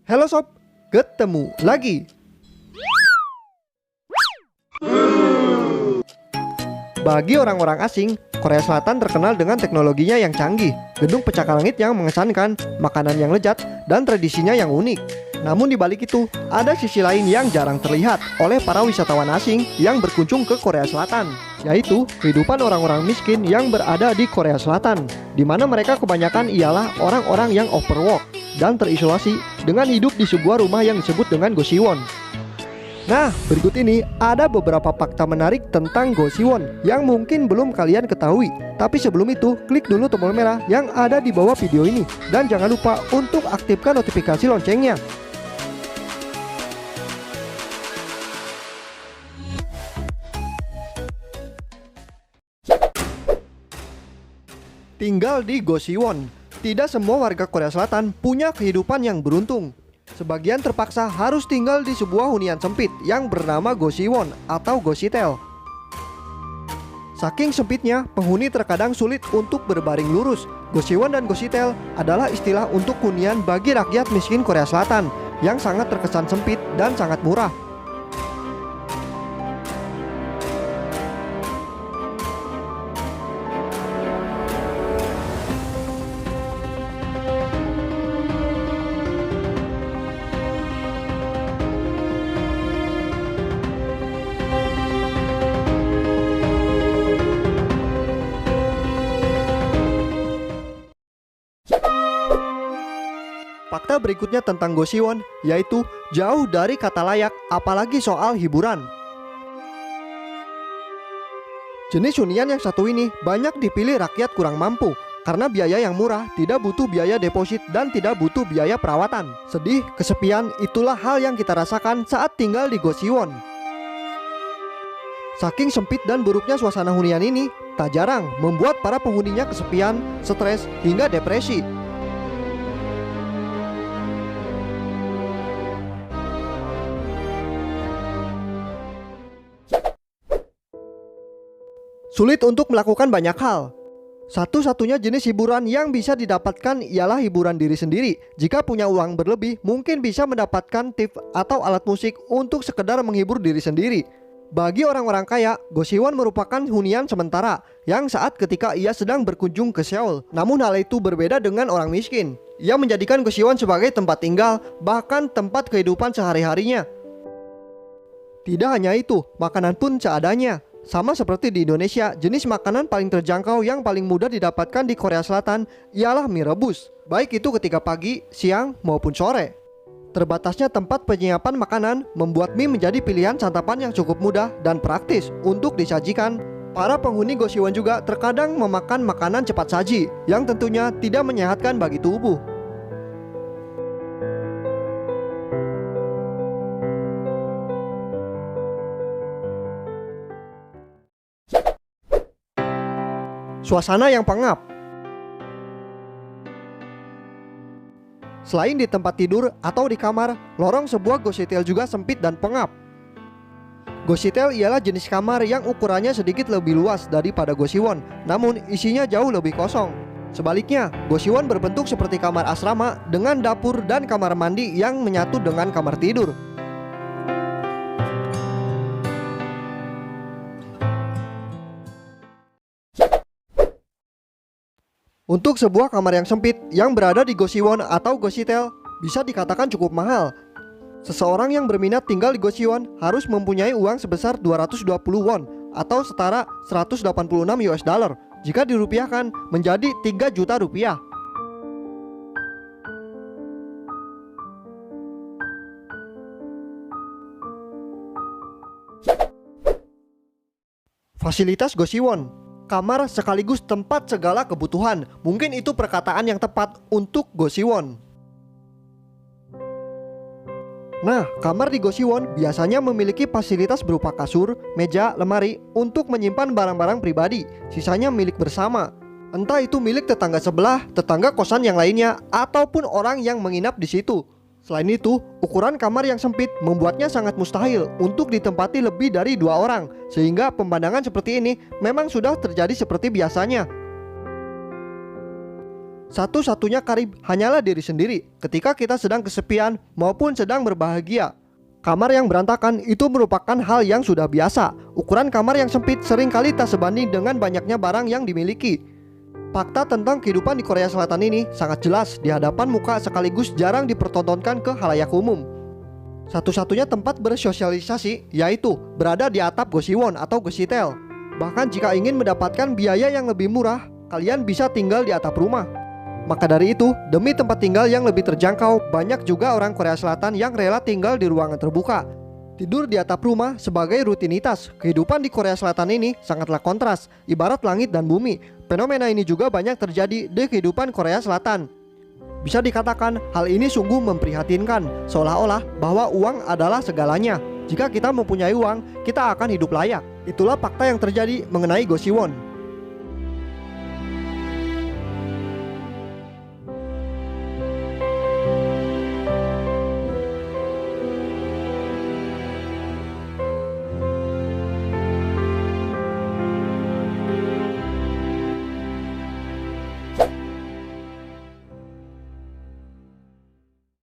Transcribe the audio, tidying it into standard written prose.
Halo sob, ketemu lagi. Bagi orang-orang asing, Korea Selatan terkenal dengan teknologinya yang canggih, gedung pencakar langit yang mengesankan, makanan yang lezat, dan tradisinya yang unik. Namun di balik itu, ada sisi lain yang jarang terlihat oleh para wisatawan asing yang berkunjung ke Korea Selatan, yaitu kehidupan orang-orang miskin yang berada di Korea Selatan, di mana mereka kebanyakan ialah orang-orang yang overwork dan terisolasi dengan hidup di sebuah rumah yang disebut dengan Gosiwon. Nah, berikut ini ada beberapa fakta menarik tentang Gosiwon yang mungkin belum kalian ketahui. Tapi sebelum itu, klik dulu tombol merah yang ada di bawah video ini. Dan jangan lupa untuk aktifkan notifikasi loncengnya. Tinggal di Gosiwon. Tidak semua warga Korea Selatan punya kehidupan yang beruntung. Sebagian terpaksa harus tinggal di sebuah hunian sempit yang bernama Gosiwon atau Gositel. Saking sempitnya, penghuni terkadang sulit untuk berbaring lurus. Gosiwon dan Gositel adalah istilah untuk hunian bagi rakyat miskin Korea Selatan yang sangat terkesan sempit dan sangat murah. Fakta berikutnya tentang Gosiwon yaitu jauh dari kata layak, apalagi soal hiburan. Jenis hunian yang satu ini banyak dipilih rakyat kurang mampu karena biaya yang murah, tidak butuh biaya deposit dan tidak butuh biaya perawatan. Sedih, kesepian, itulah hal yang kita rasakan saat tinggal di Gosiwon. Saking sempit dan buruknya suasana hunian ini, tak jarang membuat para penghuninya kesepian, stres, hingga depresi. Sulit untuk melakukan banyak hal. Satu-satunya jenis hiburan yang bisa didapatkan ialah hiburan diri sendiri. Jika punya uang berlebih, mungkin bisa mendapatkan tip atau alat musik untuk sekedar menghibur diri sendiri. Bagi orang-orang kaya, Gosiwon merupakan hunian sementara yang saat ketika ia sedang berkunjung ke Seoul. Namun hal itu berbeda dengan orang miskin. Ia menjadikan Gosiwon sebagai tempat tinggal, bahkan tempat kehidupan sehari-harinya. Tidak hanya itu, makanan pun seadanya. Sama seperti di Indonesia, jenis makanan paling terjangkau yang paling mudah didapatkan di Korea Selatan ialah mie rebus, baik itu ketika pagi, siang, maupun sore. Terbatasnya tempat penyiapan makanan membuat mie menjadi pilihan santapan yang cukup mudah dan praktis untuk disajikan. Para penghuni Gosiwon juga terkadang memakan makanan cepat saji yang tentunya tidak menyehatkan bagi tubuh. Suasana yang pengap. Selain di tempat tidur atau di kamar, lorong sebuah Gositel juga sempit dan pengap. Gositel ialah jenis kamar yang ukurannya sedikit lebih luas daripada Gosiwon, namun isinya jauh lebih kosong. Sebaliknya, Gosiwon berbentuk seperti kamar asrama dengan dapur dan kamar mandi yang menyatu dengan kamar tidur. Untuk sebuah kamar yang sempit yang berada di Gosiwon atau Gositel bisa dikatakan cukup mahal. Seseorang yang berminat tinggal di Gosiwon harus mempunyai uang sebesar 220 won atau setara 186 US dollar jika dirupiahkan menjadi 3 juta rupiah. Fasilitas Gosiwon, kamar sekaligus tempat segala kebutuhan. Mungkin itu perkataan yang tepat untuk Gosiwon. Nah, kamar di Gosiwon biasanya memiliki fasilitas berupa kasur, meja, lemari untuk menyimpan barang-barang pribadi. Sisanya milik bersama. Entah itu milik tetangga sebelah, tetangga kosan yang lainnya, ataupun orang yang menginap di situ. Selain itu, ukuran kamar yang sempit membuatnya sangat mustahil untuk ditempati lebih dari 2 orang, sehingga pemandangan seperti ini memang sudah terjadi seperti biasanya. Satu-satunya karib hanyalah diri sendiri ketika kita sedang kesepian maupun sedang berbahagia. Kamar yang berantakan itu merupakan hal yang sudah biasa. Ukuran kamar yang sempit seringkali tak sebanding dengan banyaknya barang yang dimiliki. Fakta tentang kehidupan di Korea Selatan ini sangat jelas di hadapan muka sekaligus jarang dipertontonkan ke halayak umum. Satu-satunya tempat bersosialisasi yaitu berada di atap Gosiwon atau Gositel. Bahkan jika ingin mendapatkan biaya yang lebih murah, kalian bisa tinggal di atap rumah. Maka dari itu, demi tempat tinggal yang lebih terjangkau, banyak juga orang Korea Selatan yang rela tinggal di ruangan terbuka. Tidur di atap rumah sebagai rutinitas. Kehidupan di Korea Selatan ini sangatlah kontras, ibarat langit dan bumi. Fenomena ini juga banyak terjadi di kehidupan Korea Selatan. Bisa dikatakan hal ini sungguh memprihatinkan, seolah-olah bahwa uang adalah segalanya. Jika kita mempunyai uang, kita akan hidup layak. Itulah fakta yang terjadi mengenai Gosiwon.